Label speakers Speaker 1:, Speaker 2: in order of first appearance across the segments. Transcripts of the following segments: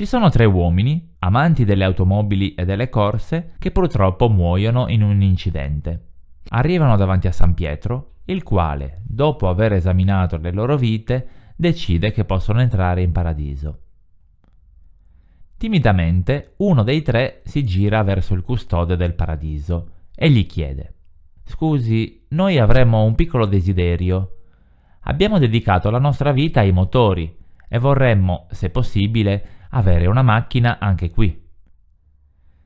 Speaker 1: Ci sono 3 uomini, amanti delle automobili e delle corse, che purtroppo muoiono in un incidente. Arrivano davanti a San Pietro, il quale, dopo aver esaminato le loro vite, decide che possono entrare in paradiso. Timidamente, uno dei 3 si gira verso il custode del paradiso e gli chiede: «Scusi, noi avremmo un piccolo desiderio. Abbiamo dedicato la nostra vita ai motori e vorremmo, se possibile, avere una macchina anche qui».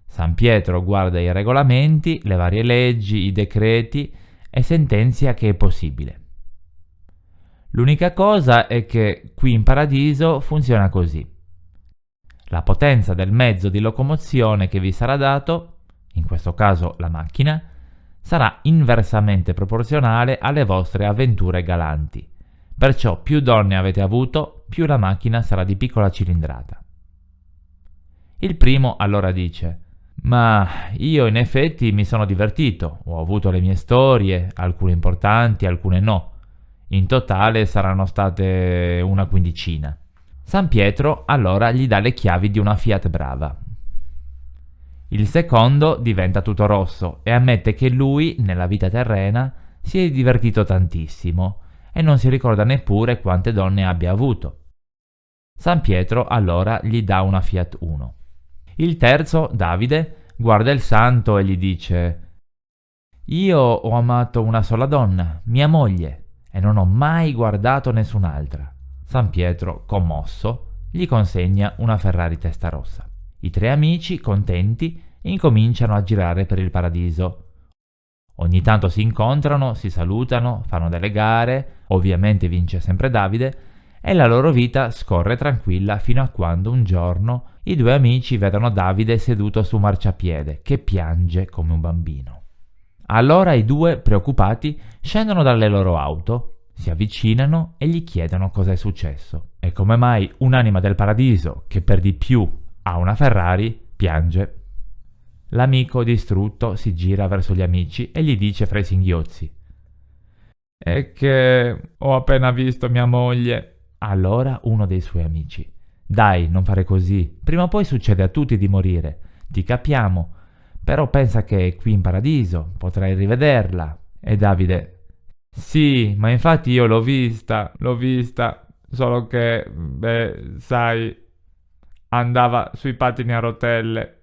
Speaker 1: San Pietro guarda i regolamenti, le varie leggi, i decreti e sentenzia che è possibile. L'unica cosa è che qui in paradiso funziona così. La potenza del mezzo di locomozione che vi sarà dato, in questo caso la macchina, sarà inversamente proporzionale alle vostre avventure galanti. Perciò più donne avete avuto, più la macchina sarà di piccola cilindrata. Il primo allora dice: «Ma io in effetti mi sono divertito, ho avuto le mie storie, alcune importanti, alcune no. In totale saranno state una quindicina». San Pietro allora gli dà le chiavi di una Fiat Brava. Il secondo diventa tutto rosso e ammette che lui, nella vita terrena, si è divertito tantissimo e non si ricorda neppure quante donne abbia avuto. San Pietro allora gli dà una Fiat Uno. Il terzo, Davide, guarda il santo e gli dice: «Io ho amato una sola donna, mia moglie, e non ho mai guardato nessun'altra». San Pietro, commosso, gli consegna una Ferrari Testarossa. I 3 amici, contenti, incominciano a girare per il paradiso. Ogni tanto si incontrano, si salutano, fanno delle gare, ovviamente vince sempre Davide, e la loro vita scorre tranquilla fino a quando un giorno i 2 amici vedono Davide seduto su un marciapiede, che piange come un bambino. Allora i 2, preoccupati, scendono dalle loro auto, si avvicinano e gli chiedono cosa è successo e come mai un'anima del paradiso, che per di più ha una Ferrari, piange. L'amico distrutto si gira verso gli amici e gli dice fra i singhiozzi: «È che ho appena visto mia moglie». Allora uno dei suoi amici: «Dai, non fare così, prima o poi succede a tutti di morire, ti capiamo, però pensa che qui in paradiso potrai rivederla». E Davide: «Sì, ma infatti io l'ho vista, solo che, sai, andava sui pattini a rotelle».